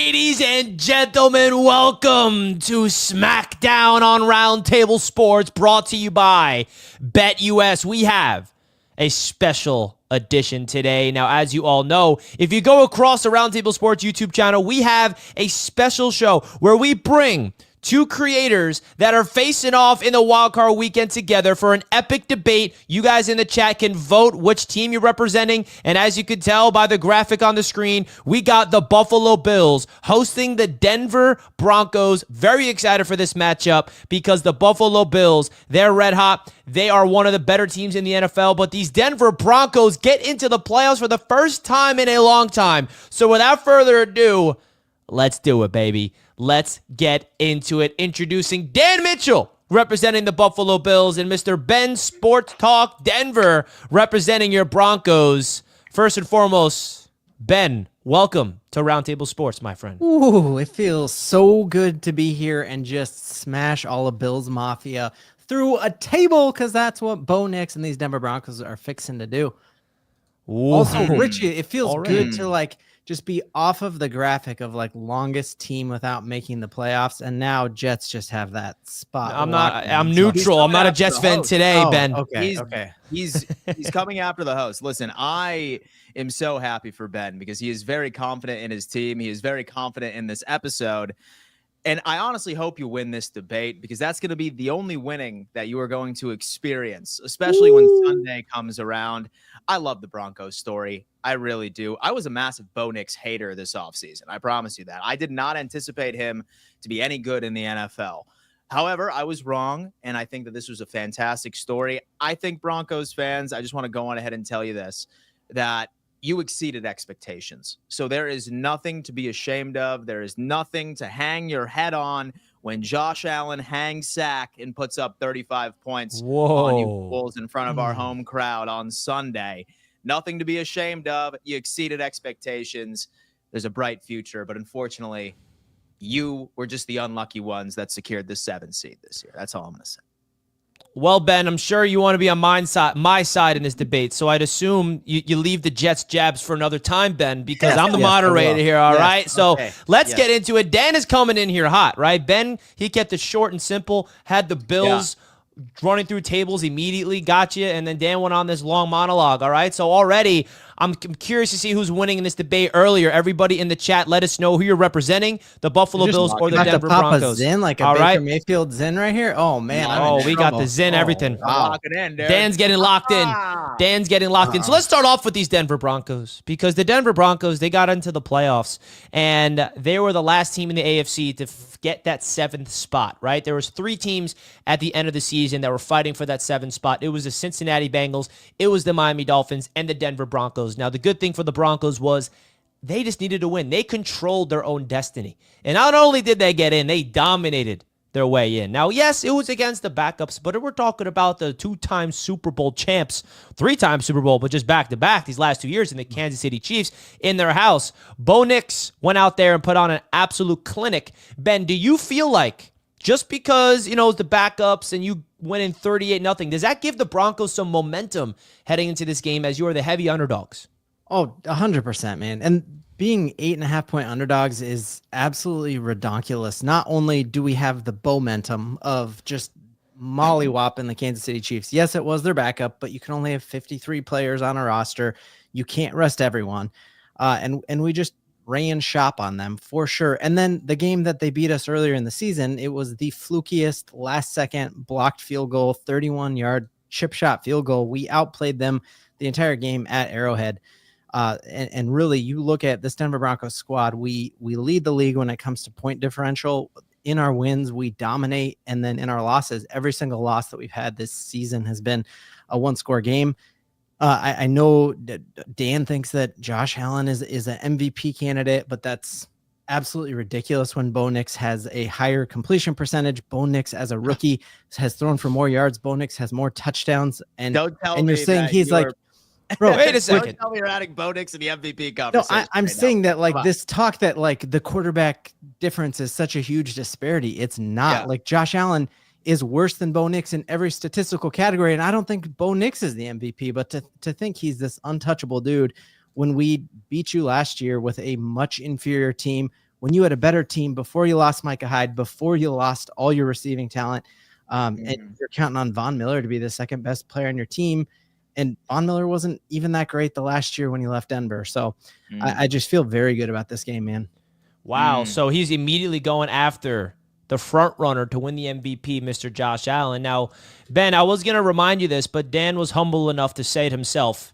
Ladies and gentlemen, welcome to Smackdown on Roundtable Sports, brought to you by BetUS. We have a special edition today. Now, as you all know, if you go across the Roundtable Sports YouTube channel, we have a special show where we bring two creators that are facing off in the wildcard weekend together for an epic debate. You guys in the chat can vote which team you're representing. And as you can tell by the graphic on the screen, we got the Buffalo Bills hosting the Denver Broncos. Very excited for this matchup because the Buffalo Bills, they're red hot. They are one of the better teams in the NFL, but these Denver Broncos get into the playoffs for the first time in a long time. So without further ado, let's do it, baby. Let's get into it. Introducing Dan Mitchell, representing the Buffalo Bills, and Mr. Ben Sports Talk Denver, representing your Broncos. First and foremost, Ben, welcome to Roundtable Sports, my friend. Ooh, it feels so good to be here and just smash all of Bills Mafia through a table, because that's what Bo Nix and these Denver Broncos are fixing to do. Ooh. Also, Richie, it feels good to just be off of the graphic of longest team without making the playoffs, and now Jets just have that spot. I'm neutral. I'm not a Jets fan today, Ben. Okay. He's coming after the host. Listen, I am so happy for Ben because he is very confident in his team. He is very confident in this episode. And I honestly hope you win this debate, because that's going to be the only winning that you are going to experience, especially when Sunday comes around. I love the Broncos story. I really do. I was a massive Bo Nix hater this offseason. I promise you that. I did not anticipate him to be any good in the NFL. However, I was wrong, and I think that this was a fantastic story. I think Broncos fans, I just want to go on ahead and tell you this, that you exceeded expectations. So there is nothing to be ashamed of. There is nothing to hang your head on when Josh Allen hangs sack and puts up 35 points on you Bulls in front of our home crowd on Sunday. Nothing to be ashamed of. You exceeded expectations. There's a bright future, but unfortunately, you were just the unlucky ones that secured the 7th seed this year. That's all I'm going to say. Well, Ben, I'm sure you want to be on my side in this debate, so I'd assume you leave the Jets jabs for another time, Ben, because I'm the moderator here, all right? So let's get into it. Dan is coming in here hot, right? Ben, he kept it short and simple, had the Bills running through tables immediately, got you, and then Dan went on this long monologue, all right? So already, I'm curious to see who's winning in this debate. Earlier, everybody in the chat, let us know who you're representing, the Buffalo Bills or the Denver Broncos. Zin, like a Baker Mayfield Zin right here? Oh, man. We got the Zin, everything. Lock it in, dude. Dan's getting locked in. Dan's getting locked in. So let's start off with these Denver Broncos, because the Denver Broncos, they got into the playoffs, and they were the last team in the AFC to get that 7th spot, right? There was 3 teams at the end of the season that were fighting for that 7th spot. It was the Cincinnati Bengals, it was the Miami Dolphins, and the Denver Broncos. Now, the good thing for the Broncos was they just needed to win. They controlled their own destiny. And not only did they get in, they dominated their way in. Now, yes, it was against the backups, but we're talking about the 2-time Super Bowl champs, 3-time Super Bowl, but just back-to-back these last 2 years in the Kansas City Chiefs in their house. Bo Nix went out there and put on an absolute clinic. Ben, do you feel like just because, the backups and you went in 38-0, does that give the Broncos some momentum heading into this game as you are the heavy underdogs? Oh, 100%, man. And being 8.5-point underdogs is absolutely redonkulous. Not only do we have the momentum of just mollywhopping the Kansas City Chiefs. Yes, it was their backup, but you can only have 53 players on a roster. You can't rest everyone. And we just ran shop on them for sure. And then the game that they beat us earlier in the season, it was the flukiest last-second blocked field goal, 31-yard chip shot field goal. We outplayed them the entire game at Arrowhead. And really, you look at this Denver Broncos squad, we lead the league when it comes to point differential. In our wins, we dominate. And then in our losses, every single loss that we've had this season has been a 1-score game. I know Dan thinks that Josh Allen is an MVP candidate, but that's absolutely ridiculous when Bo Nix has a higher completion percentage. Bo Nix, as a rookie, has thrown for more yards. Bo Nix has more touchdowns. And you're saying he's like, bro, wait a second. Don't tell me you're adding Bo Nix in the MVP conversation. No, I'm saying that this talk that the quarterback difference is such a huge disparity. It's not. Josh Allen is worse than Bo Nix in every statistical category, and I don't think Bo Nix is the MVP. But to think he's this untouchable dude when we beat you last year with a much inferior team, when you had a better team before you lost Micah Hyde, before you lost all your receiving talent, and you're counting on Von Miller to be the second best player on your team. And Von Miller wasn't even that great the last year when he left Denver. So I just feel very good about this game, man. Wow. So he's immediately going after the front runner to win the MVP, Mr. Josh Allen. Now, Ben, I was going to remind you this, but Dan was humble enough to say it himself.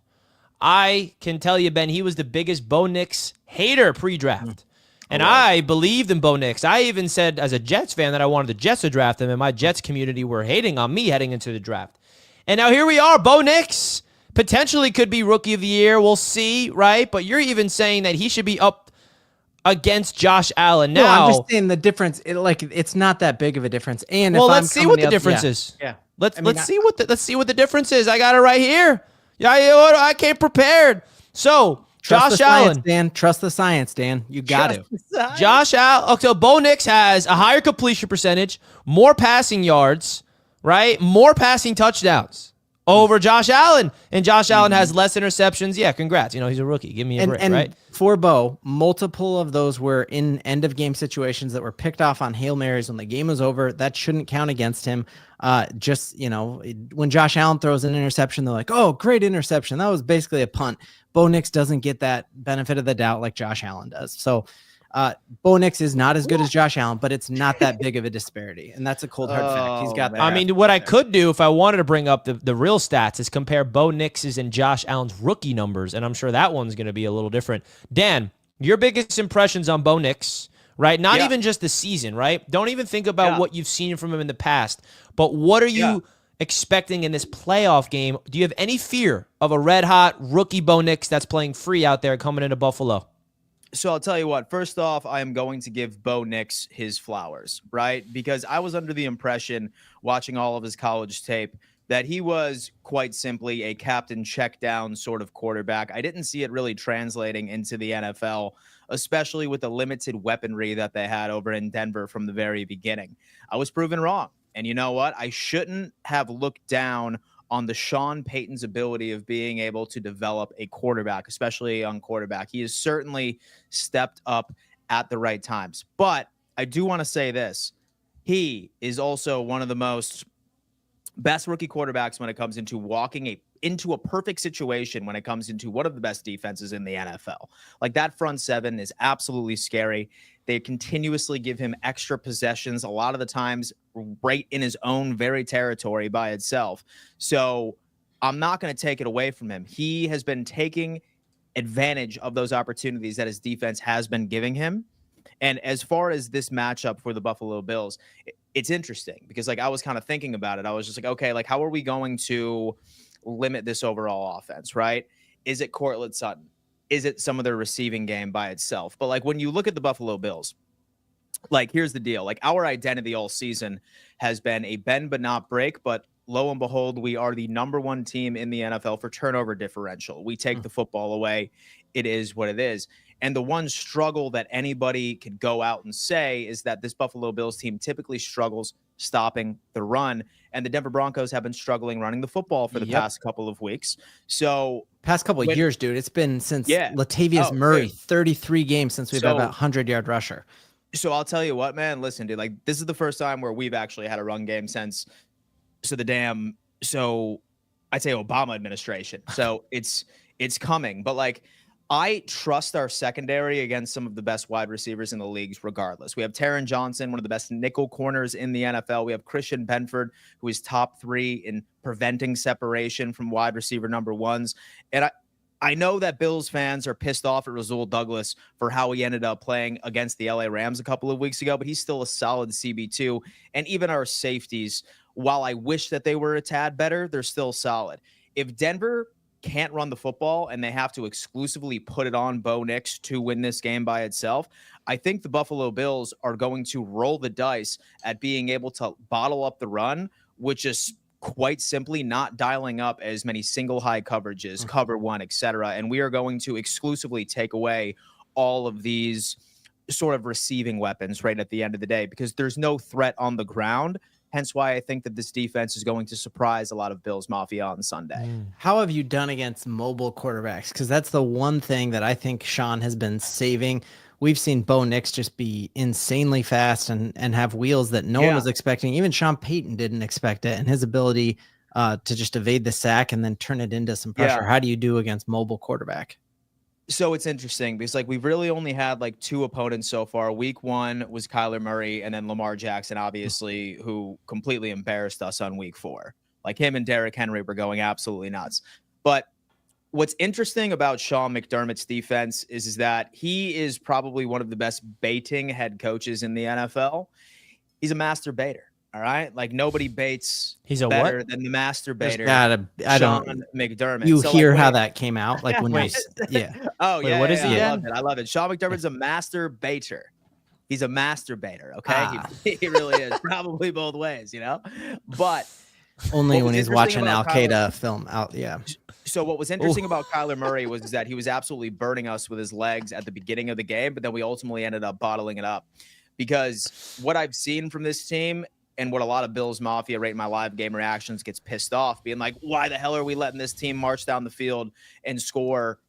I can tell you, Ben, he was the biggest Bo Nix hater pre-draft. And I believed in Bo Nix. I even said as a Jets fan that I wanted the Jets to draft him, and my Jets community were hating on me heading into the draft. And now here we are. Bo Nix potentially could be Rookie of the Year. We'll see, right? But you're even saying that he should be up against Josh Allen. Now, no, I'm just saying the difference. It's not that big of a difference. And well, if let's see what the difference is. Yeah, let's see what the difference is. I got it right here. Yeah, I came prepared. So Josh Allen, Dan. Trust the science, Dan. You got to. Josh Allen. Okay, so Bo Nix has a higher completion percentage, more passing yards, right? More passing touchdowns over Josh Allen. And Josh Allen has less interceptions. Yeah, congrats. He's a rookie. Give me a break, right? For Bo, multiple of those were in end-of-game situations that were picked off on Hail Marys when the game was over. That shouldn't count against him. When Josh Allen throws an interception, they're like, oh, great interception. That was basically a punt. Bo Nix doesn't get that benefit of the doubt like Josh Allen does. So Bo Nix is not as good as Josh Allen, but it's not that big of a disparity. And that's a cold hard fact. He's got that. I mean, what I could do if I wanted to bring up the real stats is compare Bo Nix's and Josh Allen's rookie numbers, and I'm sure that one's going to be a little different. Dan, your biggest impressions on Bo Nix, right? Not even just the season, right? Don't even think about what you've seen from him in the past, but what are you expecting in this playoff game? Do you have any fear of a red-hot rookie Bo Nix that's playing free out there coming into Buffalo? So I'll tell you what, first off, I am going to give Bo Nix his flowers, right? Because I was under the impression watching all of his college tape that he was quite simply a captain check down sort of quarterback. I didn't see it really translating into the NFL, especially with the limited weaponry that they had over in Denver from the very beginning. I was proven wrong. And you know what? I shouldn't have looked down on the Sean Payton's ability of being able to develop a quarterback, especially a young quarterback. He has certainly stepped up at the right times. But I do want to say this. He is also one of the most best rookie quarterbacks when it comes into walking into a perfect situation when it comes into one of the best defenses in the NFL. Like, that front seven is absolutely scary. They continuously give him extra possessions, a lot of the times right in his own very territory by itself. So I'm not going to take it away from him. He has been taking advantage of those opportunities that his defense has been giving him. And as far as this matchup for the Buffalo Bills, it's interesting because, like, I was kind of thinking about it. I was just like, okay, like, how are we going to limit this overall offense, right? Is it Courtland Sutton? Is it some of their receiving game by itself? But, like, when you look at the Buffalo Bills, like, here's the deal. Like, our identity all season has been a bend but not break, but lo and behold, we are the number one team in the NFL for turnover differential. We take the football away. It is what it is. And the one struggle that anybody could go out and say is that this Buffalo Bills team typically struggles stopping the run. And the Denver Broncos have been struggling running the football for the past couple of weeks. So past couple of years, dude, it's been since Latavius Murray, 33 games since we've had about 100-yard rusher. So I'll tell you what, man, listen, dude, like, this is the first time where we've actually had a run game since I'd say Obama administration. So it's coming. But, like, I trust our secondary against some of the best wide receivers in the leagues regardless. We have Taron Johnson, one of the best nickel corners in the NFL. We have Christian Benford, who is top 3 in preventing separation from wide receiver number ones. And I know that Bills fans are pissed off at Rasul Douglas for how he ended up playing against the LA Rams a couple of weeks ago, but he's still a solid CB2. And even our safeties, while I wish that they were a tad better, they're still solid. If Denver can't run the football and they have to exclusively put it on Bo Nix to win this game by itself, I think the Buffalo Bills are going to roll the dice at being able to bottle up the run, which is quite simply not dialing up as many single high coverages, cover one, etc. And we are going to exclusively take away all of these sort of receiving weapons right at the end of the day, because there's no threat on the ground. Hence why I think that this defense is going to surprise a lot of Bills Mafia on Sunday. How have you done against mobile quarterbacks? Because that's the one thing that I think Sean has been saving we've seen Bo Nix just be insanely fast and have wheels that no one was expecting. Even Sean Payton didn't expect it, and his ability to just evade the sack and then turn it into some pressure. How do you do against mobile quarterback? So it's interesting because like we've really only had like 2 opponents so far. Week 1 was Kyler Murray and then Lamar Jackson, obviously, who completely embarrassed us on week 4. Like him and Derrick Henry were going absolutely nuts. But what's interesting about Sean McDermott's defense is that he is probably one of the best baiting head coaches in the NFL. He's a master baiter. All right. Like nobody baits better than the master baiter. Sean McDermott. You hear how that came out? Like when Oh, yeah. What is he? I love it. Sean McDermott's a master baiter. He's a master baiter. Okay. He really is. Probably both ways, but only when he's watching Al Qaeda film out. Yeah. So what was interesting about Kyler Murray was that he was absolutely burning us with his legs at the beginning of the game, but then we ultimately ended up bottling it up because what I've seen from this team and what a lot of Bills Mafia Rate My Live game reactions gets pissed off, being like, why the hell are we letting this team march down the field and score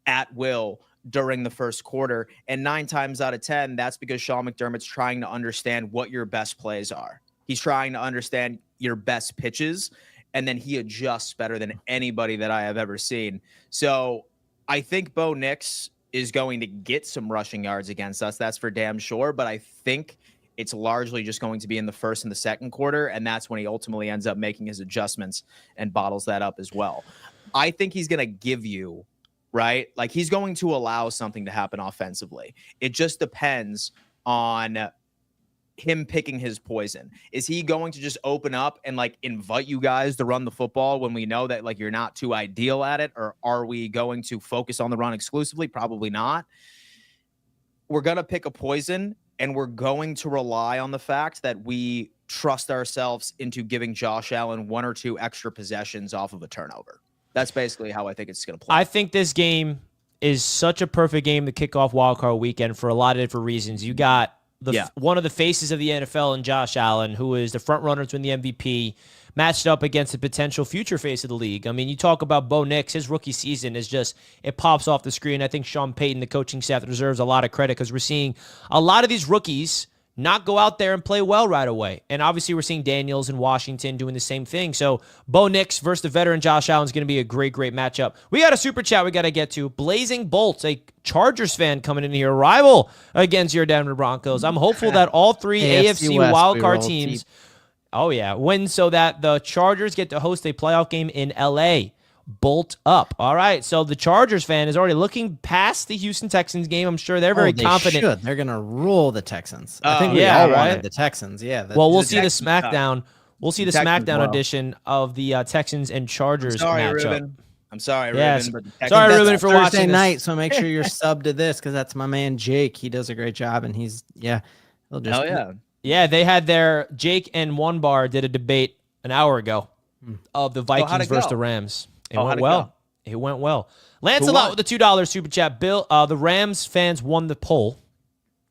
at will during the first quarter? And 9 times out of 10, that's because Sean McDermott's trying to understand what your best plays are. He's trying to understand your best pitches, and then he adjusts better than anybody that I have ever seen. So I think Bo Nix is going to get some rushing yards against us. That's for damn sure. But I think it's largely just going to be in the first and the second quarter, and that's when he ultimately ends up making his adjustments and bottles that up as well. I think he's going to give you, right? Like he's going to allow something to happen offensively. It just depends on him picking his poison. Is he going to just open up and like invite you guys to run the football when we know that like you're not too ideal at it? Or are we going to focus on the run exclusively? Probably not. We're going to pick a poison, and we're going to rely on the fact that we trust ourselves into giving Josh Allen 1 or 2 extra possessions off of a turnover. That's basically how I think it's going to play. I think this game is such a perfect game to kick off wildcard weekend for a lot of different reasons. You got one of the faces of the NFL in Josh Allen, who is the front runner to win the MVP, matched up against a potential future face of the league. I mean, you talk about Bo Nix, his rookie season is just, it pops off the screen. I think Sean Payton, the coaching staff, deserves a lot of credit because we're seeing a lot of these rookies not go out there and play well right away. And obviously we're seeing Daniels in Washington doing the same thing. So Bo Nix versus the veteran Josh Allen is going to be a great, great matchup. We got a super chat we got to get to. Blazing Bolts, a Chargers fan coming in here, rival against your Denver Broncos. I'm hopeful that all 3 AFC wildcard teams win so that the Chargers get to host a playoff game in LA. Bolt up. All right. So the Chargers fan is already looking past the Houston Texans game. I'm sure they're very confident. They're going to rule the Texans. I think we all wanted the Texans. Yeah. We'll see the SmackDown. We'll see the SmackDown edition of the Texans and Chargers matchup. Ruben. I'm sorry, Ruben. But sorry, Ruben, for watching Thursday night. So make sure you're subbed to this because that's my man Jake. He does a great job, and he's he'll just they had their Jake and One Bar did a debate an hour ago of the Vikings versus the Rams. It went well. It went well. Lancelot with the $2 super chat. Bill, the Rams fans won the poll.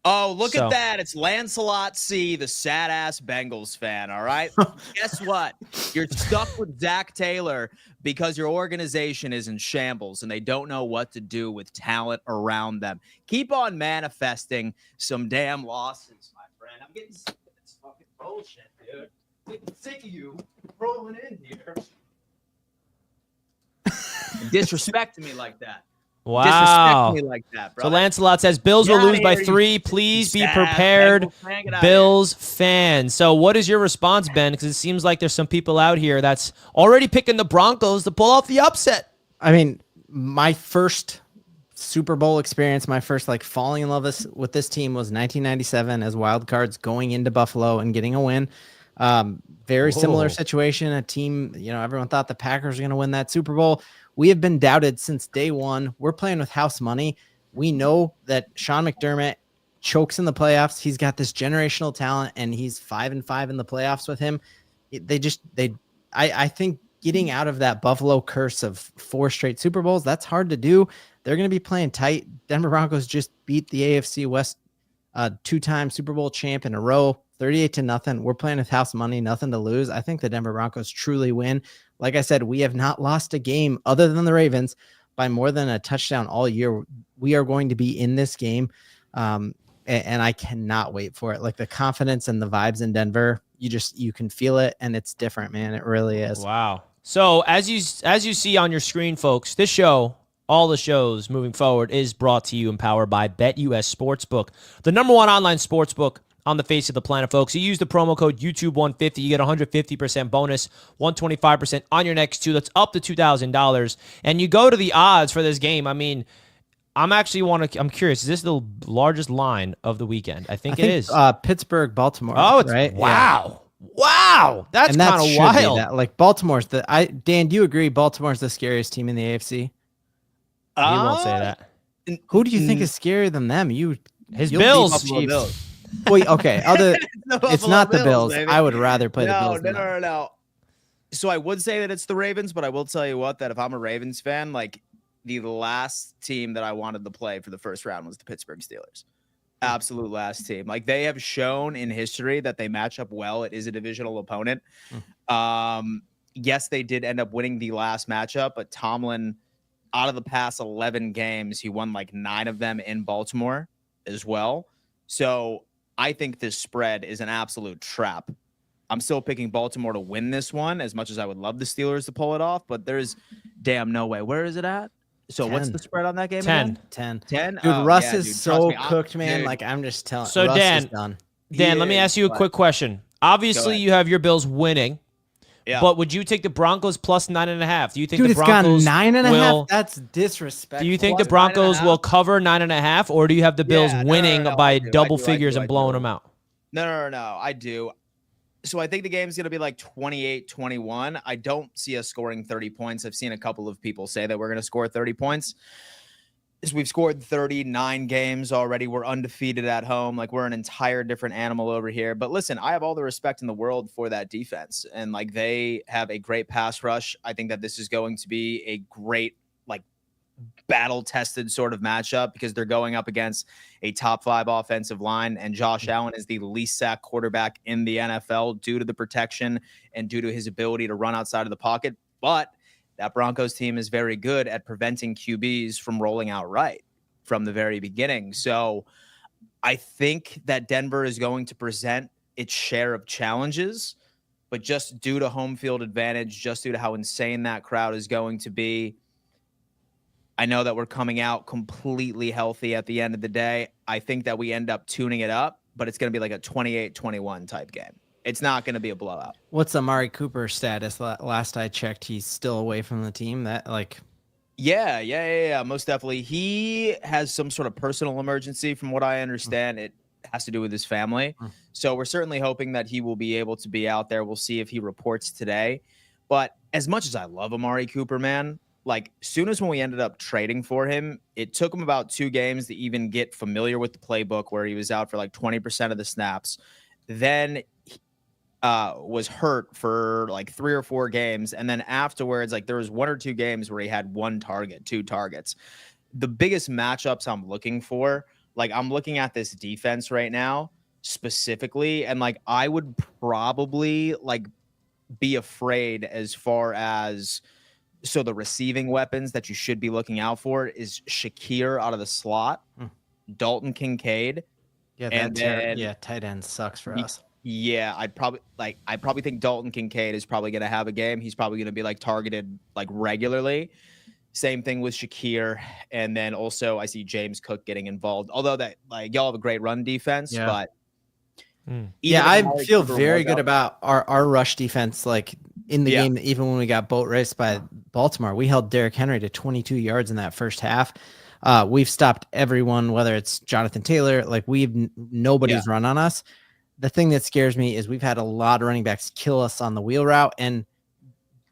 Oh, look at that. It's Lancelot C., the sad-ass Bengals fan, all right? Guess what? You're stuck with Zach Taylor because your organization is in shambles and they don't know what to do with talent around them. Keep on manifesting some damn losses, my friend. I'm getting sick of this fucking bullshit, dude. I'm getting sick of you rolling in here. Disrespecting me like that. Wow. Disrespect me like that, bro. So Lancelot says, Bills will lose by 3. Please be prepared, Bills fans. So what is your response, Ben? Because it seems like there's some people out here that's already picking the Broncos to pull off the upset. I mean, my first Super Bowl experience, my first falling in love with this team was 1997 as wild cards going into Buffalo and getting a win. Very similar situation. A team, everyone thought the Packers were going to win that Super Bowl. We have been doubted since day one. We're playing with house money. We know that Sean McDermott chokes in the playoffs. He's got this generational talent, and he's 5-5 in the playoffs with him. I think getting out of that Buffalo curse of 4 straight Super Bowls, that's hard to do. They're going to be playing tight. Denver Broncos just beat the AFC West 2-time Super Bowl champ in a row, 38-0. We're playing with house money, nothing to lose. I think the Denver Broncos truly win. Like I said, we have not lost a game other than the Ravens by more than a touchdown all year. We are going to be in this game. And I cannot wait for it. Like the confidence and the vibes in Denver, you can feel it, and it's different, man. It really is. Wow. So as you see on your screen, folks, this show, all the shows moving forward, is brought to you and powered by BetUS Sportsbook, the #1 online sportsbook on the face of the planet, folks. You use the promo code YouTube150, you get 150% bonus, 125% on your next two. That's up to $2,000. And you go to the odds for this game. I mean, I'm curious. Is this the largest line of the weekend? I think it is. Pittsburgh, Baltimore. Oh, it's right. wow. Yeah. Wow. That's kind of wild. Like Baltimore's Dan, do you agree Baltimore's the scariest team in the AFC? He won't say that. Who do you think is scarier than them? His Bills. Wait, okay. It's not the Bills. Baby. I would rather play the Bills. No. So I would say that it's the Ravens, but I will tell you what, that if I'm a Ravens fan, like the last team that I wanted to play for the first round was the Pittsburgh Steelers. Absolute last team. Like they have shown in history that they match up well. It is a divisional opponent. Yes, they did end up winning the last matchup, but Tomlin, out of the past 11 games, he won like 9 of them in Baltimore as well. So I think this spread is an absolute trap. I'm still picking Baltimore to win this one, as much as I would love the Steelers to pull it off, but there's damn no way. Where is it at? So 10. What's the spread on that game? 10. 10. Dude, Russ is so cooked, man. Dude. Like I'm just telling. So Russ Dan, is done. Dan, let me ask you a quick question. Obviously, you have your Bills winning. Yeah. But would you take the Broncos plus 9.5? Do you think the Broncos got 9.5? That's disrespectful. Do you think the Broncos will cover 9.5, or do you have the Bills winning by double figures and blowing them out? No. I do. So I think the game's going to be like 28-21. I don't see us scoring 30 points. I've seen a couple of people say that we're going to score 30 points. We've scored 39 games already. We're undefeated at home. Like we're an entire different animal over here. But listen, I have all the respect in the world for that defense. And like they have a great pass rush. I think that this is going to be a great, like, battle-tested sort of matchup because they're going up against a top 5 offensive line, and Josh Allen is the least sacked quarterback in the NFL due to the protection and due to his ability to run outside of the pocket. But that Broncos team is very good at preventing QBs from rolling out right from the very beginning. So I think that Denver is going to present its share of challenges, but just due to home field advantage, just due to how insane that crowd is going to be, I know that we're coming out completely healthy at the end of the day. I think that we end up tuning it up, but it's going to be like a 28-21 type game. It's not going to be a blowout. What's Amari Cooper's status? Last I checked, he's still away from the team. Yeah. Most definitely. He has some sort of personal emergency from what I understand. It has to do with his family. So we're certainly hoping that he will be able to be out there. We'll see if he reports today. But as much as I love Amari Cooper, man, like soon as when we ended up trading for him, it took him about 2 games to even get familiar with the playbook, where he was out for like 20% of the snaps. Then was hurt for like 3 or 4 games. And then afterwards, like there was 1 or 2 games where he had 1 target, 2 targets. The biggest matchups I'm looking for, like I'm looking at this defense right now specifically, and like I would probably like be afraid as far as, so the receiving weapons that you should be looking out for is Shakir out of the slot, Dalton Kincaid. Yeah, tight end sucks for us. Yeah, I probably think Dalton Kincaid is probably going to have a game. He's probably going to be like targeted like regularly. Same thing with Shakir, and then also I see James Cook getting involved. Although that like y'all have a great run defense, but I feel very good about our rush defense. Like in the game, even when we got boat raced by Baltimore, we held Derrick Henry to 22 yards in that first half. We've stopped everyone, whether it's Jonathan Taylor, like nobody's run on us. The thing that scares me is we've had a lot of running backs kill us on the wheel route, and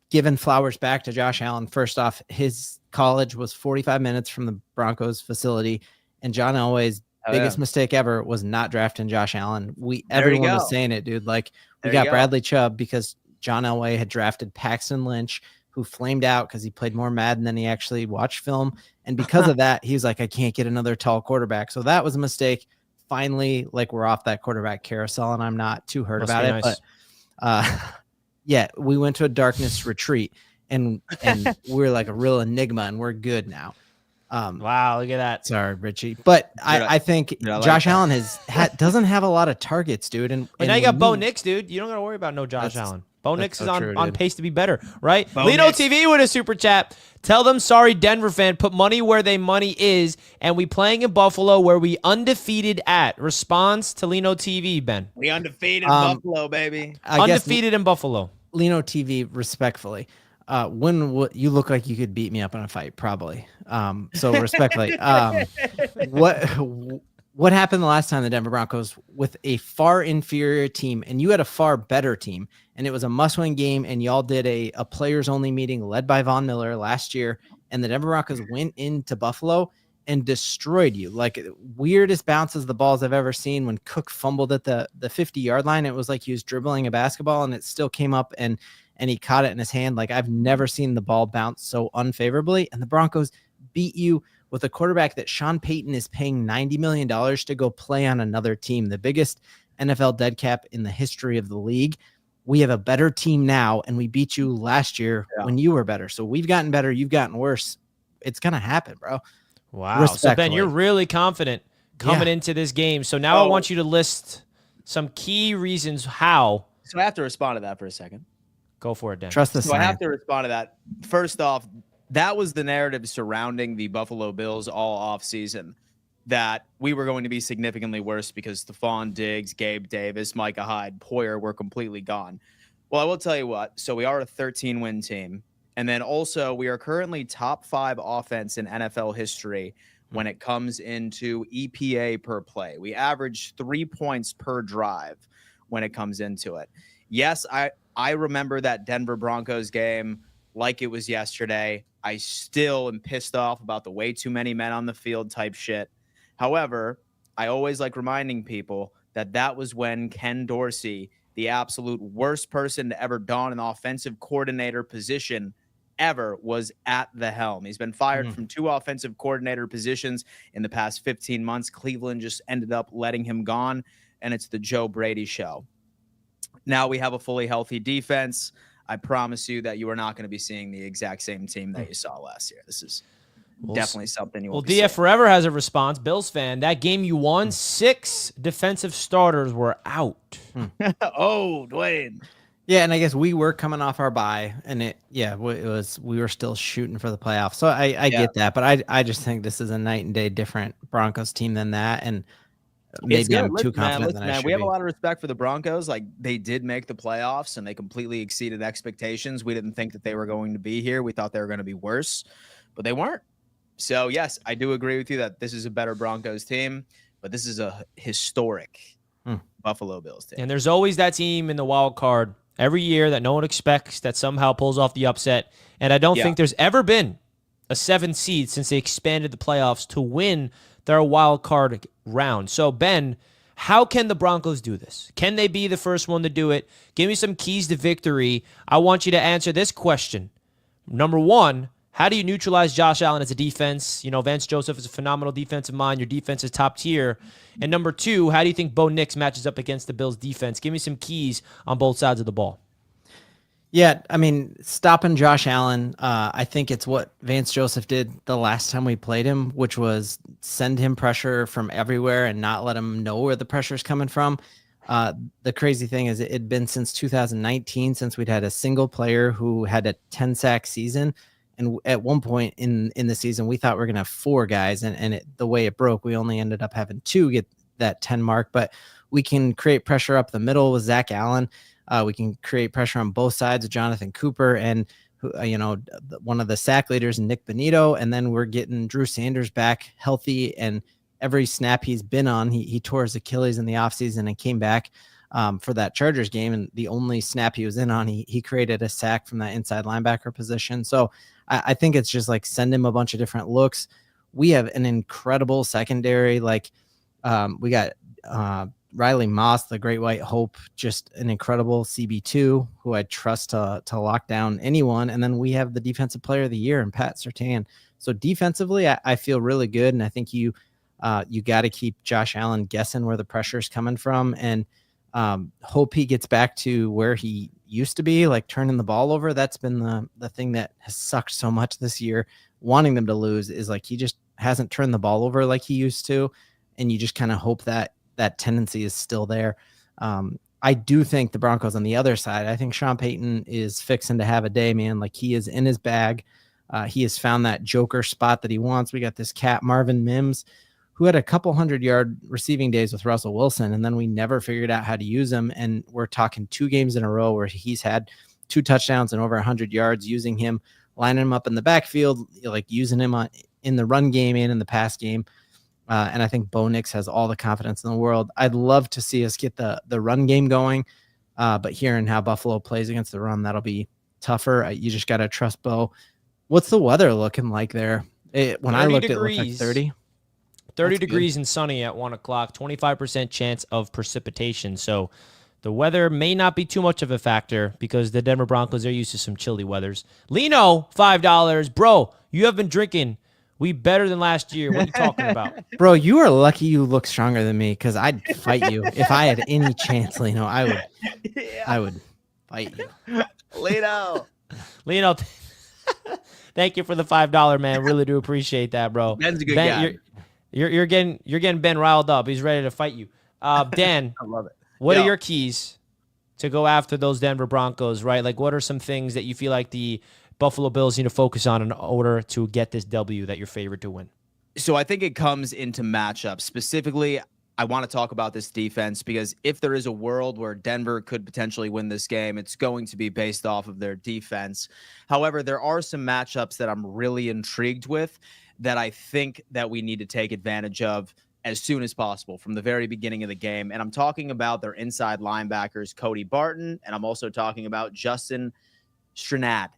giving flowers back to Josh Allen. First off, his college was 45 minutes from the Broncos facility, and John Elway's biggest mistake ever was not drafting Josh Allen. Everyone was saying it, dude. Like we got Bradley Chubb because John Elway had drafted Paxton Lynch, who flamed out because he played more Madden than he actually watched film. And because of that, he was like, I can't get another tall quarterback. So that was a mistake. Finally, like we're off that quarterback carousel, and I'm not too hurt about it. Nice. But we went to a darkness retreat, and we're like a real enigma, and we're good now. Wow, look at that. Sorry, Richie, but I think like Josh that. Allen doesn't have a lot of targets, dude. But now you got Bo Nix, dude. You don't got to worry about no Josh Allen. Bo Nix so is on, true, on dude. pace to be better, right? Bo Lino Nix. TV with a super chat. Tell them, sorry, Denver fan, put money where they money is, and we playing in Buffalo where we undefeated at. Response to Lino TV, Ben. We undefeated Buffalo, baby. I guess Undefeated in Buffalo. Lino TV, respectfully, when you look like you could beat me up in a fight, probably. So respectfully, what happened the last time the Denver Broncos with a far inferior team, and you had a far better team, and it was a must-win game, and y'all did a players-only meeting led by Von Miller last year, and the Denver Broncos went into Buffalo and destroyed you. Like, weirdest bounces the balls I've ever seen. When Cook fumbled at the 50-yard line, it was like he was dribbling a basketball, and it still came up and he caught it in his hand. Like, I've never seen the ball bounce so unfavorably, and the Broncos beat you with a quarterback that Sean Payton is paying $90 million to go play on another team, the biggest NFL dead cap in the history of the league. We have a better team now, and we beat you last year when you were better. So we've gotten better. You've gotten worse. It's going to happen, bro. Wow. So, Ben, you're really confident coming into this game. So now I want you to list some key reasons how. So I have to respond to that for a second. Go for it, Dan. Trust the So I have to respond to that. First off, that was the narrative surrounding the Buffalo Bills all off season, that we were going to be significantly worse because Stephon Diggs, Gabe Davis, Micah Hyde, Poyer were completely gone. Well, I will tell you what. So we are a 13-win team. And then also we are currently top 5 offense in NFL history when it comes into EPA per play. We average 3 points per drive when it comes into it. Yes, I remember that Denver Broncos game like it was yesterday. I still am pissed off about the way too many men on the field type shit. However, I always like reminding people that that was when Ken Dorsey, the absolute worst person to ever don an offensive coordinator position ever, was at the helm. He's been fired from 2 offensive coordinator positions in the past 15 months. Cleveland just ended up letting him gone, and it's the Joe Brady show. Now we have a fully healthy defense. I promise you that you are not going to be seeing the exact same team that you saw last year. This is definitely something you will be DF seeing. Forever has a response. Bills fan, that game you won, 6 defensive starters were out. Oh, Dwayne. Yeah, and I guess we were coming off our bye, and we were still shooting for the playoffs. So I get that, but I just think this is a night and day different Broncos team than that, and maybe I'm too confident than I should We have be. a lot of respect for the Broncos. Like, they did make the playoffs, and they completely exceeded expectations. We didn't think that they were going to be here. We thought they were going to be worse, but they weren't. So, yes, I do agree with you that this is a better Broncos team, but this is a historic Buffalo Bills team. And there's always that team in the wild card every year that no one expects that somehow pulls off the upset. And I don't think there's ever been a 7 seed since they expanded the playoffs to win their wild card round. So, Ben, how can the Broncos do this? Can they be the first one to do it? Give me some keys to victory. I want you to answer this question. Number 1, how do you neutralize Josh Allen as a defense? You know, Vance Joseph is a phenomenal defensive mind. Your defense is top tier. And number 2, how do you think Bo Nix matches up against the Bills' defense? Give me some keys on both sides of the ball. Yeah, I mean, stopping Josh Allen, I think it's what Vance Joseph did the last time we played him, which was send him pressure from everywhere and not let him know where the pressure is coming from. The crazy thing is it had been since 2019 since we'd had a single player who had a 10-sack season. And at one point in the season, we thought we were going to have 4 guys. And the way it broke, we only ended up having 2 get that 10 mark. But we can create pressure up the middle with Zach Allen. We can create pressure on both sides with Jonathan Cooper and, one of the sack leaders, Nick Bonito. And then we're getting Drew Sanders back healthy. And every snap he's been on, he tore his Achilles in the offseason and came back for that Chargers game. And the only snap he was in on, he created a sack from that inside linebacker position. So I think it's just like send him a bunch of different looks. We have an incredible secondary. Like we got Riley Moss, the Great White Hope, just an incredible CB2 who I trust to lock down anyone. And then we have the defensive player of the year and Pat Surtain. So defensively, I feel really good. And I think you got to keep Josh Allen guessing where the pressure is coming from, and hope he gets back to where he used to be, like turning the ball over. That's been the thing that has sucked so much this year. Wanting them to lose is like he just hasn't turned the ball over like he used to, and you just kind of hope that that tendency is still there. I do think the Broncos on the other side, I think Sean Payton is fixing to have a day, man. Like, he is in his bag. He has found that joker spot that he wants. We got this cat, Marvin Mims, who had a couple 100-yard receiving days with Russell Wilson, and then we never figured out how to use him. And we're talking 2 games in a row where he's had 2 touchdowns and over 100 yards, using him, lining him up in the backfield, like using him in the run game and in the pass game. And I think Bo Nix has all the confidence in the world. I'd love to see us get the run game going, but hearing how Buffalo plays against the run, that'll be tougher. You just got to trust Bo. What's the weather looking like there? When I looked, degrees. It looked like 30. 30 degrees and sunny at 1 o'clock, 25% chance of precipitation. So the weather may not be too much of a factor because the Denver Broncos are used to some chilly weathers. Lino, $5. Bro, you have been drinking. We better than last year. What are you talking about? Bro, you are lucky you look stronger than me, because I'd fight you. If I had any chance, Lino, I would fight you. Lino, thank you for the $5, man. Really do appreciate that, bro. Ben's a good guy. You're getting Ben riled up. He's ready to fight you. Dan, I love it. What are your keys to go after those Denver Broncos, right? Like, what are some things that you feel like the Buffalo Bills need to focus on in order to get this W that you're favored to win? So I think it comes into matchups. Specifically, I want to talk about this defense, because if there is a world where Denver could potentially win this game, it's going to be based off of their defense. However, there are some matchups that I'm really intrigued with that I think that we need to take advantage of as soon as possible from the very beginning of the game. And I'm talking about their inside linebackers, Cody Barton, and I'm also talking about Justin Stranad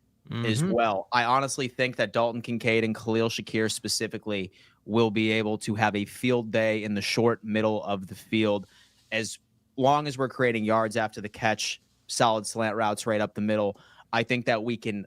as well. I honestly think that Dalton Kincaid and Khalil Shakir specifically will be able to have a field day in the short middle of the field, as long as we're creating yards after the catch, solid slant routes right up the middle. I think that we can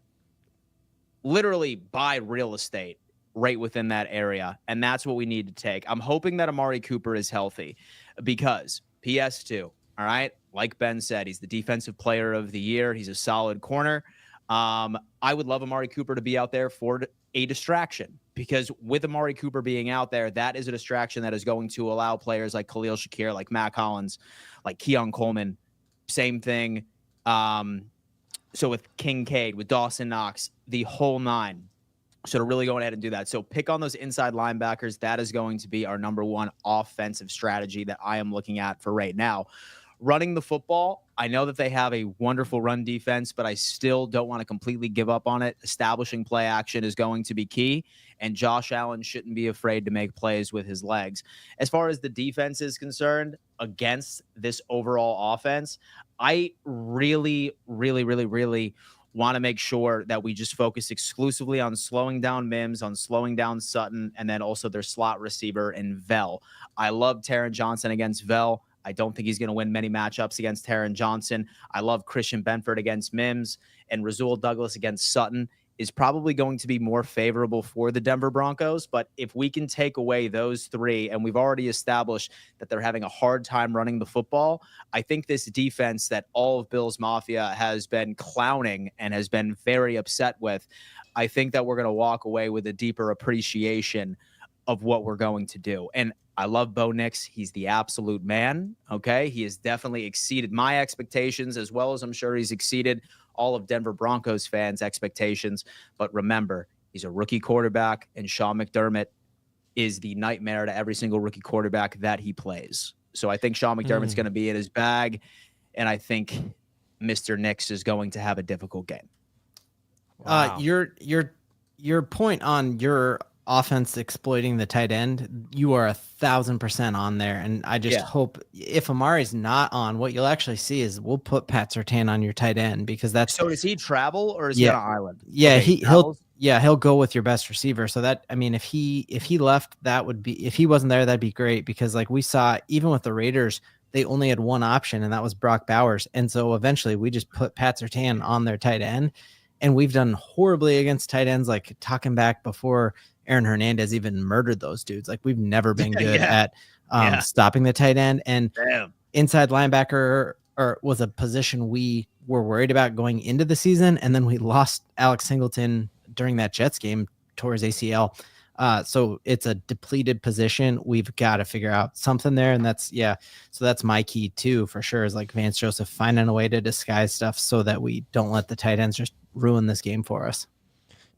literally buy real estate right within that area, and that's what we need to take. I'm hoping that Amari Cooper is healthy, because PS2, all right, like Ben said, he's the defensive player of the year. He's a solid corner. I would love Amari Cooper to be out there for a distraction, because with Amari Cooper being out there, that is a distraction that is going to allow players like Khalil Shakir, like Matt Collins, like Keon Coleman, same thing. So with Kincaid, with Dawson Knox, the whole 9. So to really go ahead and do that. So pick on those inside linebackers. That is going to be our number 1 offensive strategy that I am looking at for right now. Running the football, I know that they have a wonderful run defense, but I still don't want to completely give up on it. Establishing play action is going to be key, and Josh Allen shouldn't be afraid to make plays with his legs. As far as the defense is concerned, against this overall offense, I really want to make sure that we just focus exclusively on slowing down Mims, on slowing down Sutton, and then also their slot receiver in Vell. I love Taron Johnson against Vell. I don't think he's going to win many matchups against Taron Johnson. I love Christian Benford against Mims, and Rasul Douglas against Sutton is probably going to be more favorable for the Denver Broncos. But if we can take away those 3, and we've already established that they're having a hard time running the football, I think this defense that all of Bills Mafia has been clowning and has been very upset with, I think that we're going to walk away with a deeper appreciation of what we're going to do. And I love Bo Nix. He's the absolute man. Okay. He has definitely exceeded my expectations, as well as I'm sure he's exceeded all of Denver Broncos fans' expectations. But remember, he's a rookie quarterback, and Sean McDermott is the nightmare to every single rookie quarterback that he plays. So I think Sean McDermott's going to be in his bag, and I think Mr. Nix is going to have a difficult game. Wow. Your point on your offense exploiting the tight end, you are 1,000% on there. And I just hope if Amari's not on, what you'll actually see is we'll put Pat Surtain on your tight end, because that's. So does he travel, or is he on an island? Yeah, okay, he'll go with your best receiver. So that, I mean, if he left, that would be, if he wasn't there, that'd be great, because like we saw, even with the Raiders, they only had one option, and that was Brock Bowers. And so eventually we just put Pat Surtain on their tight end, and we've done horribly against tight ends, like talking back before Aaron Hernandez even murdered those dudes. Like, we've never been good at stopping the tight end. And inside linebacker was a position we were worried about going into the season. And then we lost Alex Singleton during that Jets game towards ACL. So it's a depleted position. We've got to figure out something there. And so that's my key too, for sure, is like Vance Joseph finding a way to disguise stuff so that we don't let the tight ends just ruin this game for us.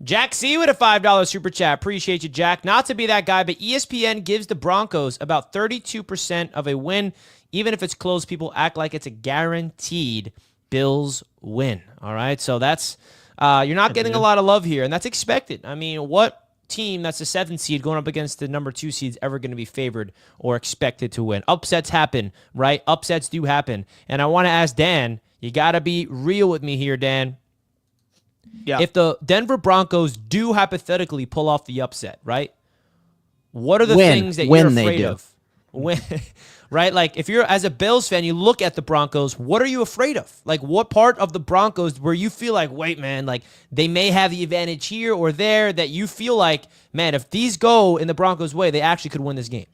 Jack C with a $5 super chat. Appreciate you, Jack. Not to be that guy, but ESPN gives the Broncos about 32% of a win. Even if it's close, people act like it's a guaranteed Bills win. All right, so that's you're not getting a lot of love here, and that's expected. I mean, what team that's the 7th seed going up against the number 2 seed is ever going to be favored or expected to win? Upsets happen, right? Upsets do happen. And I want to ask Dan, you got to be real with me here, Dan. Yeah. If the Denver Broncos do hypothetically pull off the upset, right? What are the things that you're afraid of? When, right? Like, if you're, as a Bills fan, you look at the Broncos, what are you afraid of? Like, what part of the Broncos where you feel like, wait, man, like, they may have the advantage here or there, that you feel like, man, if these go in the Broncos' way, they actually could win this game?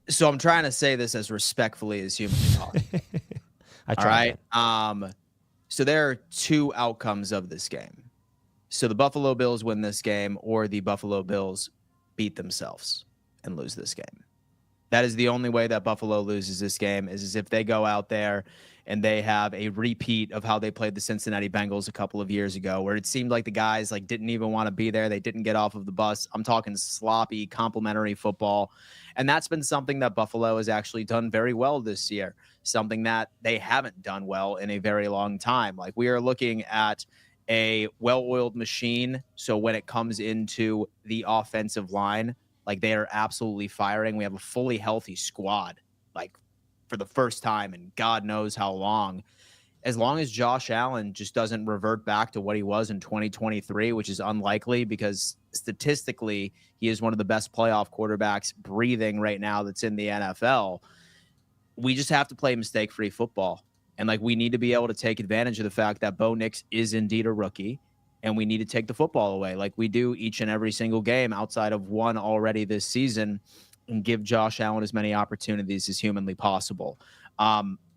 So I'm trying to say this as respectfully as humanly possible. I try. All right. So there are 2 outcomes of this game. So the Buffalo Bills win this game, or the Buffalo Bills beat themselves and lose this game. That is the only way that Buffalo loses this game, is if they go out there and they have a repeat of how they played the Cincinnati Bengals a couple of years ago, where it seemed like the guys like didn't even want to be there. They didn't get off of the bus. I'm talking sloppy, complimentary football. And that's been something that Buffalo has actually done very well this year, something that they haven't done well in a very long time. Like, we are looking at a well-oiled machine. So when it comes into the offensive line, like, they are absolutely firing. We have a fully healthy squad, like, for the first time in God knows how long. As long as Josh Allen just doesn't revert back to what he was in 2023, which is unlikely because statistically he is one of the best playoff quarterbacks breathing right now that's in the NFL. We just have to play mistake-free football. And, like, we need to be able to take advantage of the fact that Bo Nix is indeed a rookie, and we need to take the football away like we do each and every single game outside of one already this season, and give Josh Allen as many opportunities as humanly possible.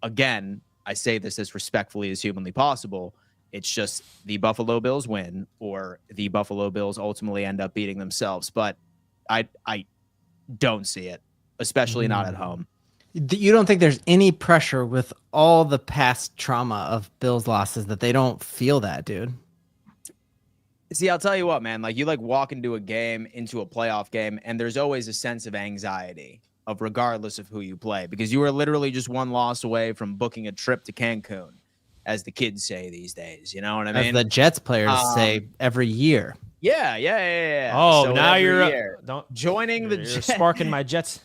Again, I say this as respectfully as humanly possible. It's just the Buffalo Bills win, or the Buffalo Bills ultimately end up beating themselves. But I don't see it, especially not at home. You don't think there's any pressure with all the past trauma of Bills losses that they don't feel that, dude? See, I'll tell you what, man, like, you like walk into a game, into a playoff game, and there's always a sense of anxiety of regardless of who you play, because you are literally just one loss away from booking a trip to Cancun, as the kids say these days. You know what I mean? As the Jets players say every year. Yeah. Oh, so now you're you're sparking my Jets.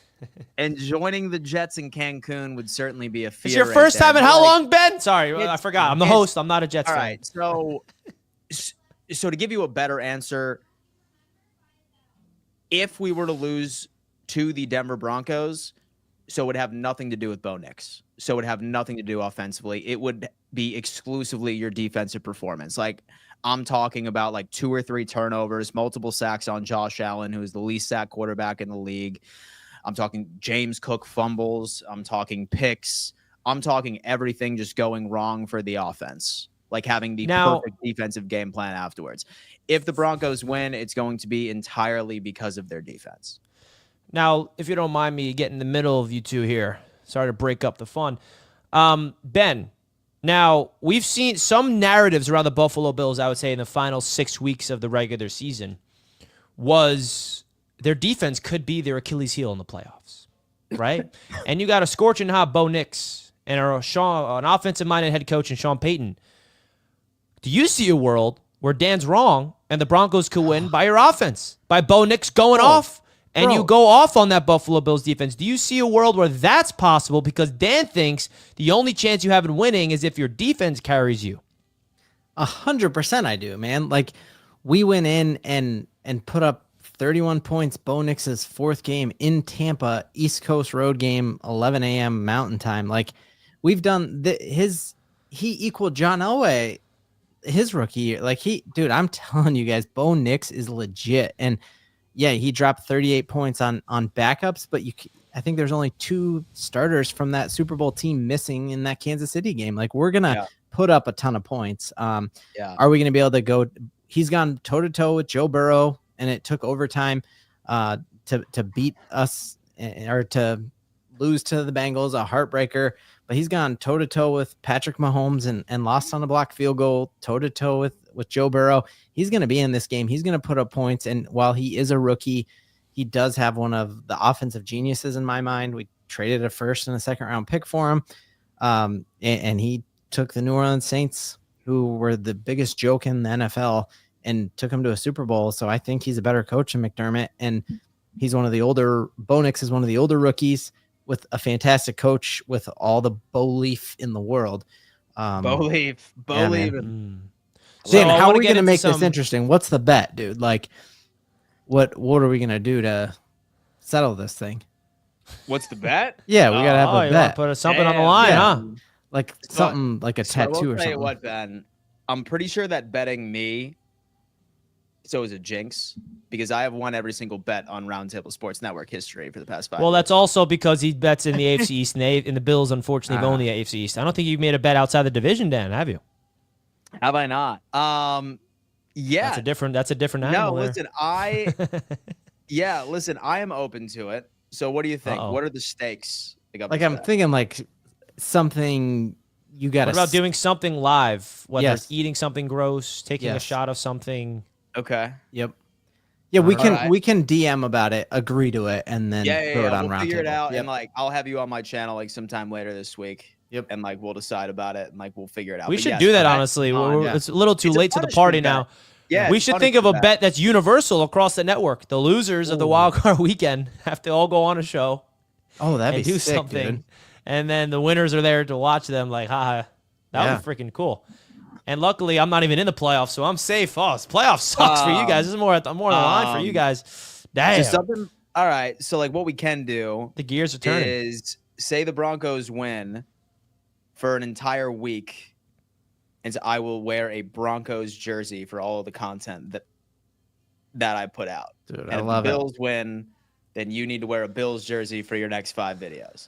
And joining the Jets in Cancun would certainly be a fear. It's your first time in how long, Ben? Sorry, I forgot. I'm the host. I'm not a Jets fan. All right, so to give you a better answer, if we were to lose to the Denver Broncos, so it would have nothing to do with Bo Nix. So it would have nothing to do offensively. It would be exclusively your defensive performance. Like, I'm talking about like 2 or 3 turnovers, multiple sacks on Josh Allen, who is the least sacked quarterback in the league. I'm talking James Cook fumbles. I'm talking picks. I'm talking everything just going wrong for the offense, like having the perfect defensive game plan afterwards. If the Broncos win, it's going to be entirely because of their defense. Now, if you don't mind me getting in the middle of you two here, sorry to break up the fun. Ben, now, we've seen some narratives around the Buffalo Bills, I would say, in the final 6 weeks of the regular season, was their defense could be their Achilles heel in the playoffs, right? And you got a scorching hot Bo Nix and an offensive-minded head coach in Sean Payton. Do you see a world where Dan's wrong and the Broncos could win by your offense, by Bo Nix going off, and you go off on that Buffalo Bills defense? Do you see a world where that's possible? Because Dan thinks the only chance you have in winning is if your defense carries you. 100% I do, man. Like, we went in and put up 31 points, Bo Nix's 4th game in Tampa, East Coast road game, 11 a.m. Mountain Time. Like, we've done he equaled John Elway his rookie year. Like, dude, I'm telling you guys, Bo Nix is legit. And yeah, he dropped 38 points on backups, but I think there's only 2 starters from that Super Bowl team missing in that Kansas City game. Like, we're going to put up a ton of points. Are we going to be able to go? He's gone toe to toe with Joe Burrow and it took overtime to beat us or to lose to the Bengals, a heartbreaker. But he's gone toe-to-toe with Patrick Mahomes and lost on a blocked field goal, toe-to-toe with Joe Burrow. He's going to be in this game. He's going to put up points. And while he is a rookie, he does have one of the offensive geniuses in my mind. We traded a first and a second round pick for him. And he took the New Orleans Saints, who were the biggest joke in the NFL, and took him to a Super Bowl. So I think he's a better coach than McDermott. And he's one of the older, Bo Nix is one of the older rookies with a fantastic coach with all the belief in the world. Belief. Dan, So I how are wanna we get going to into make this some- interesting? What's the bet, dude? Like, what are we going to do to settle this thing? What's the bet? Yeah, we got to have you a wanna bet. put something on the Damn. line, Yeah. huh? Like So- something like a So I will tattoo or tell you something. what, Ben. I'm pretty sure that betting me so is a jinx because I have won every single bet on Roundtable Sports Network history for the past 5 Well, years. that's also because he bets in the AFC East, and the Bills, unfortunately, have owned the AFC East. I don't think you've made a bet outside the division, Dan, have you? Have I not? Yeah. That's a different No, animal there. listen, I am open to it. So what do you think? Uh-oh. What are the stakes? Like I'm thinking like something you got to. What about doing something live? Whether Yes. it's eating something gross, taking a Yes. shot of something. Okay. Yep. Yeah, we can Alright. we can DM about it, agree to it, and then Yeah, throw it on we'll round figure it table. out, Yep. and like I'll have you on my channel like sometime later this week. Yep. And like we'll decide about it, and like we'll figure it out. We But should yes, do that, bet honestly. on- yeah. It's a little too It's a late to the punishment party bet. now. Yeah, We it's should think of a punishment bet that's universal across the network. The losers of the Ooh. wild card weekend have to all go on a show Oh, that'd and be do sick, something. dude. And then the winners are there to watch them like, haha. That would be freaking cool. And luckily, I'm not even in the playoffs, so I'm safe. Oh, playoff sucks for you guys. This is more on the line for you guys. Damn. So something. All right. So like what we can do The gears are turning. is say the Broncos win for an entire week, and so I will wear a Broncos jersey for all of the content that I put out. Dude, And I if love the it. Bills win, then you need to wear a Bills jersey for your next 5 videos.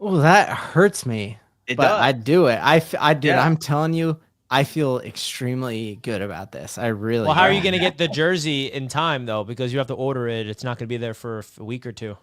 Oh, that hurts me. It But does. I'd do it. I did. Yeah. I'm telling you, I feel extremely good about this. I really. Well, how are do. you going to get the jersey in time, though? Because you have to order it. It's not going to be there for a week or two.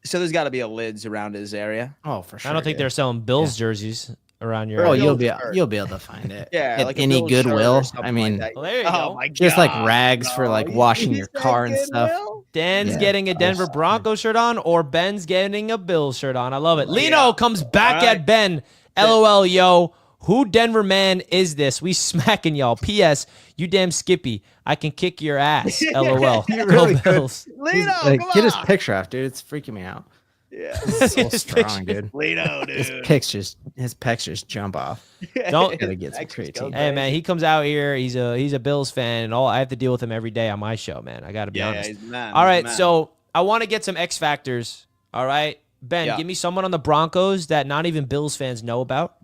So there's got to be a lids around his area. Oh, for sure. I don't think dude. they're selling Bills jerseys around your Oh, area. you'll Bills be shirt. you'll be able to find it. Yeah, At like a any Bills shirt or Goodwill. something I mean, like that. Well, there you Oh go. my just like God, rags for like no. washing You your said car and stuff. Goodwill? Dan's Yeah. getting a Denver Broncos shirt on, or Ben's getting a Bills shirt on. I love it. Lino comes back All right. at Ben. LOL, yo. Who Denver man is this? We smacking y'all. P.S. You damn Skippy. I can kick your ass. LOL. You Go really could. Bills. Lino, Like, come get his on. picture off, dude. It's freaking me out. Yeah. He's so His strong, picture. dude. Lino, His dude. pecs just jump off. Don't- Gotta get some Actually, creatine. Hey man, he comes out here. He's a Bills fan, and all I have to deal with him every day on my show, man. I got to be Yeah, honest. he's mad. All He's right, mad. so I want to get some X factors. All right, Ben, Yeah. give me someone on the Broncos that not even Bills fans know about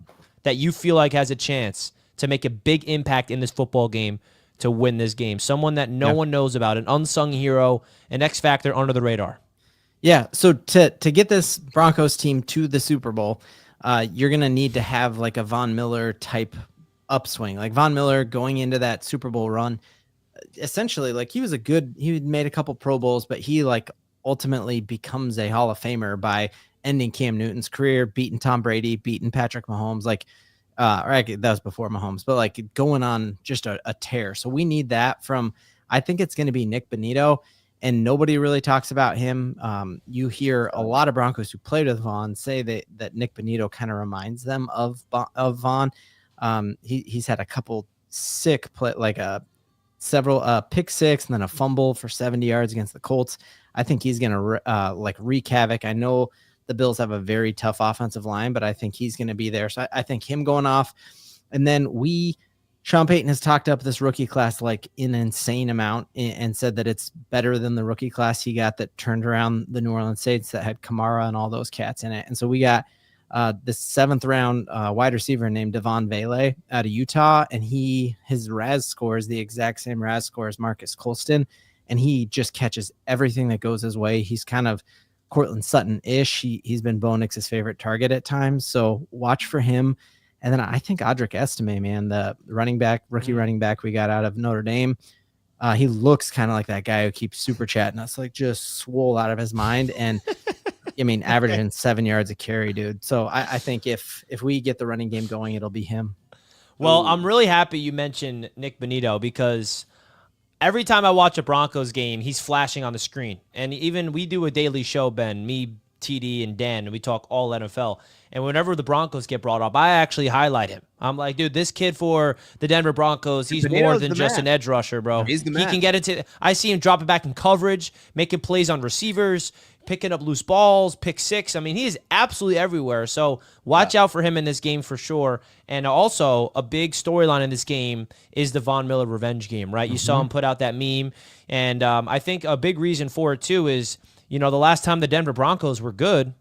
that you feel like has a chance to make a big impact in this football game to win this game. Someone that no one knows about, an unsung hero, an X factor under the radar. Yeah. So to get this Broncos team to the Super Bowl, you're gonna need to have like a Von Miller type upswing. Like Von Miller going into that Super Bowl run, essentially, like he made a couple Pro Bowls, but he like ultimately becomes a Hall of Famer by ending Cam Newton's career, beating Tom Brady, beating Patrick Mahomes, like that was before Mahomes, but like going on just a tear. So we need that from, I think it's going to be Nick Bonito, and nobody really talks about him. You hear a lot of Broncos who played with Vaughn say that Nick Bonito kind of reminds them of Vaughn. He's had a couple sick several pick six and then a fumble for 70 yards against the Colts. I think he's going to like wreak havoc. I know the Bills have a very tough offensive line, but I think he's going to be there. So I think him going off. And then Sean Payton has talked up this rookie class like an insane amount and said that it's better than the rookie class he got that turned around the New Orleans Saints that had Kamara and all those cats in it. And so we got this 7th round wide receiver named Devon Vele out of Utah, and his RAS score is the exact same RAS score as Marcus Colston, and he just catches everything that goes his way. He's kind of Cortland Sutton-ish. He's been Bo Nix's favorite target at times, so watch for him. And then I think Audric Estime, man, the rookie running back we got out of Notre Dame, He looks kind of like that guy who keeps super chatting us, like just swole out of his mind. And I mean, averaging 7 yards a carry, dude. So I think if we get the running game going, it'll be him. Well, I'm really happy you mentioned Nick Bonito because every time I watch a Broncos game, he's flashing on the screen. And even we do a daily show, Ben, me, TD, and Dan, and we talk all NFL. And whenever the Broncos get brought up, I actually highlight him. I'm like, dude, this kid for the Denver Broncos, he's more than just an edge rusher, bro. He's the He man. can get into – I see him dropping back in coverage, making plays on receivers, picking up loose balls, pick six. I mean, he is absolutely everywhere. So watch out for him in this game for sure. And also, a big storyline in this game is the Von Miller revenge game, right? You saw him put out that meme. And I think a big reason for it, too, is, the last time the Denver Broncos were good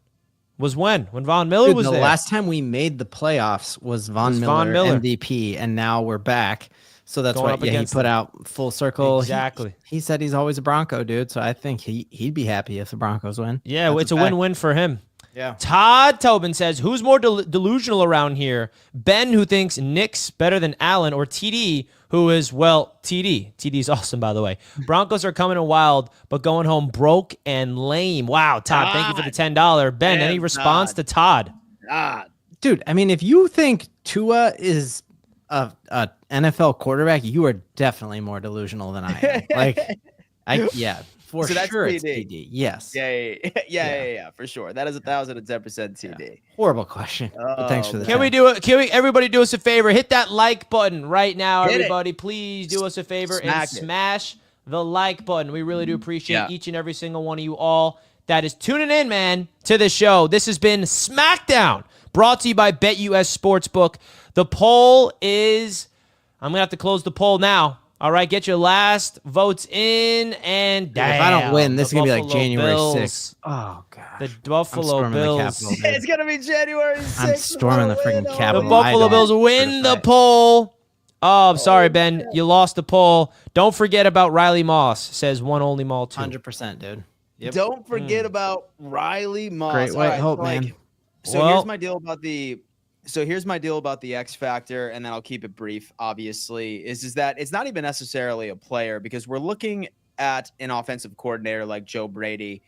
was when Von Miller was the there. last time we made the playoffs was Von Miller MVP, and now we're back. So that's Going why up he put out full circle. Exactly. He said he's always a Bronco, dude. So I think he'd be happy if the Broncos win. Yeah, That's it's a fact. win-win for him. Yeah. Todd Tobin says, who's more delusional around here? Ben, who thinks Nick's better than Allen, or TD, who is, well, TD. TD's awesome, by the way. Broncos are coming in wild, but going home broke and lame. Wow, Todd, thank you for the $10. Ben, any response to Todd? Dude, I mean, if you think Tua is a NFL quarterback, you are definitely more delusional than I am. For So that's sure it's TD. TD. Yes. Yeah, for sure. That is 1,010% TD. Horrible question. But thanks for the Can we time. do it? Can everybody do us a favor? Hit that like button right now, Hit it. everybody. Please do us a favor and Smack it. smash the like button. We really do appreciate Yeah. each and every single one of you all that is tuning in, man, to the show. This has been Smackdown, brought to you by BetUS Sportsbook. The poll is, I'm going to have to close the poll now. All right, get your last votes in, and damn, If I don't win, this is going to be like Buffalo January Bills. 6th. Oh, God. The Buffalo storming the Bills. Capitol, dude. It's gonna be January 6th. I'm storming the freaking The Capitol. Buffalo Bills win the poll. Oh, I'm sorry, Ben. You lost the poll. Don't forget about Riley Moss, says one only mall two. 100%, dude. Yep. Don't forget about Riley Moss. Great white All right, hope, so, like, man. So Well- here's my deal about the X Factor, and then I'll keep it brief, obviously, is that it's not even necessarily a player, because we're looking at an offensive coordinator like Joe Brady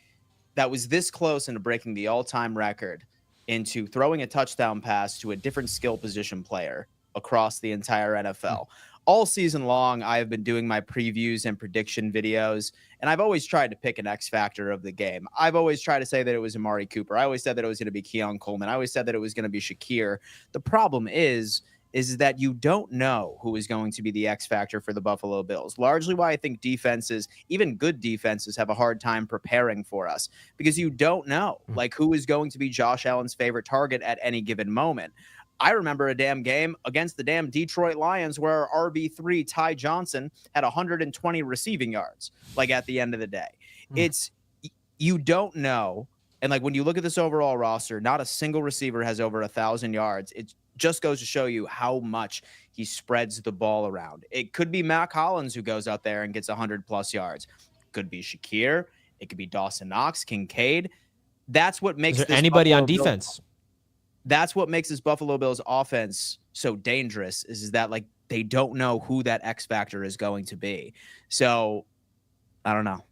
that was this close into breaking the all-time record into throwing a touchdown pass to a different skill position player across the entire NFL. All season long, I have been doing my previews and prediction videos, and I've always tried to pick an X factor of the game. I've always tried to say that it was Amari Cooper. I always said that it was going to be Keon Coleman. I always said that it was going to be Shakir. The problem is that you don't know who is going to be the X factor for the Buffalo Bills. Largely why I think defenses, even good defenses, have a hard time preparing for us, because you don't know like who is going to be Josh Allen's favorite target at any given moment. I remember a damn game against the damn Detroit Lions where our RB3 Ty Johnson had 120 receiving yards, like at the end of the day. It's, you don't know. And like when you look at this overall roster, not a single receiver has over 1,000 yards. It just goes to show you how much he spreads the ball around. It could be Mac Hollins who goes out there and gets 100 plus yards. Could be Shakir. It could be Dawson Knox, Kincaid. That's what makes Is there this anybody on Buffalo Bills- defense? That's what makes this Buffalo Bills offense so dangerous, is that like they don't know who that X factor is going to be. So I don't know.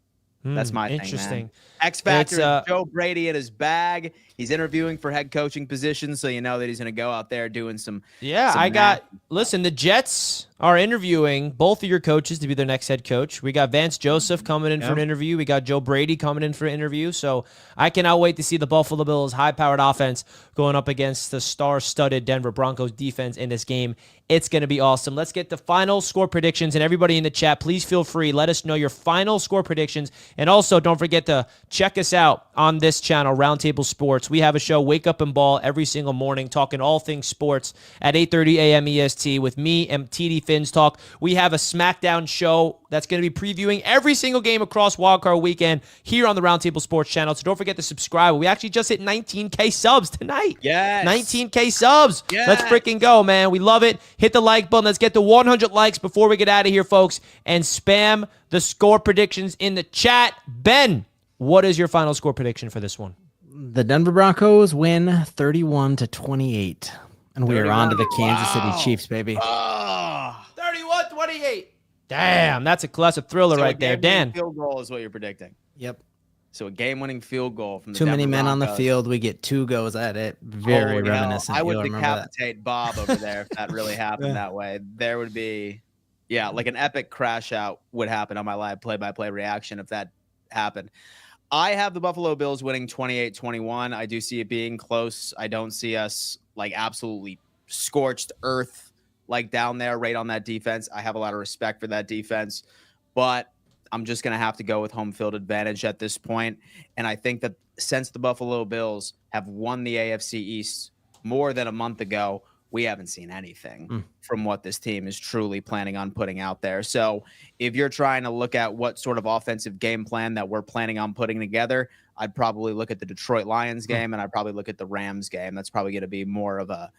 That's my thing, man. Interesting. X factor It's, is Joe Brady in his bag. He's interviewing for head coaching positions, so you know that he's going to go out there doing some. Yeah, some I got. nasty- Listen, the Jets are interviewing both of your coaches to be their next head coach. We got Vance Joseph coming in for an interview. We got Joe Brady coming in for an interview. So I cannot wait to see the Buffalo Bills' high-powered offense going up against the star-studded Denver Broncos defense in this game. It's going to be awesome. Let's get the final score predictions, and everybody in the chat, please feel free. Let us know your final score predictions, and also don't forget to check us out on this channel, Roundtable Sports. We have a show, Wake Up and Ball, every single morning, talking all things sports at 8:30 a.m. EST with me and TD Finns Talk. We have a Smackdown show that's going to be previewing every single game across Wildcard Weekend here on the Roundtable Sports channel. So don't forget to subscribe. We actually just hit 19K subs tonight. Yes. 19K subs. Yes. Let's freaking go, man. We love it. Hit the like button. Let's get to 100 likes before we get out of here, folks. And spam the score predictions in the chat. Ben, what is your final score prediction for this one? The Denver Broncos win 31-28. And we are on to the Kansas City Chiefs, baby. 31-28. Damn, that's a thriller So right a there. game-winning Dan. field goal is what you're predicting. Yep. So a game-winning field goal from the Too many Denver men on the Broncos. field. We get 2 goes at it. Very Holy hell, reminiscent. I would You'll remember that. decapitate Bob over there if that really happened that way. There would be, yeah, like an epic crash out would happen on my live play-by-play reaction if that happened. I have the Buffalo Bills winning 28-21. I do see it being close. I don't see us like absolutely scorched earth like down there right on that defense. I have a lot of respect for that defense, but I'm just going to have to go with home field advantage at this point. And I think that since the Buffalo Bills have won the AFC East more than a month ago, we haven't seen anything from what this team is truly planning on putting out there. So if you're trying to look at what sort of offensive game plan that we're planning on putting together, I'd probably look at the Detroit Lions game and I'd probably look at the Rams game. That's probably going to be more of a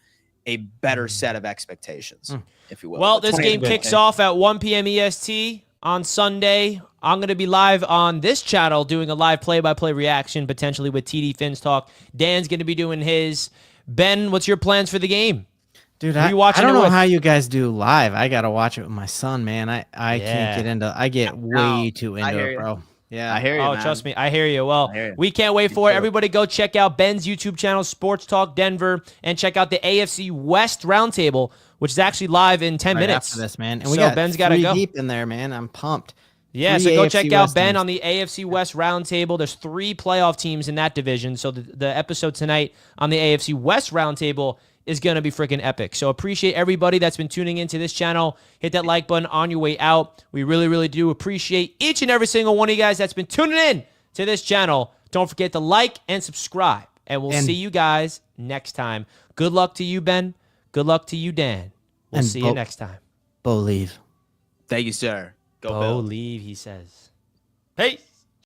better set of expectations, if you will. Well, But this game 28 kicks off at 1 p.m. EST on Sunday. I'm going to be live on this channel doing a live play-by-play reaction, potentially with TD Finns Talk. Dan's going to be doing his. Ben, what's your plans for the game? Dude, Who are I you watching don't it know with? how you guys do live. I gotta watch it with my son, man. I Yeah. can't get into. I get way too into hear it, you. bro. Yeah. I hear you, Oh, man. trust me. I hear you. Well, I hear you. we can't wait for it. too. Everybody go check out Ben's YouTube channel, Sports Talk Denver, and check out the AFC West Roundtable, which is actually live in 10 Right minutes. after this, man. And we So got Ben's gotta 3 go. deep in there, man. I'm pumped. Yeah, 3 so go AFC check out West Ben teams. on the AFC West Roundtable. There's 3 playoff teams in that division. So the episode tonight on the AFC West Roundtable is going to be freaking epic. So appreciate everybody that's been tuning into this channel. Hit that like button on your way out. We really, really do appreciate each and every single one of you guys that's been tuning in to this channel. Don't forget to like and subscribe. And we'll see you guys next time. Good luck to you, Ben. Good luck to you, Dan. We'll And see you next time. Believe. Thank you, sir. Go Bo Bills. leave, he says. Peace.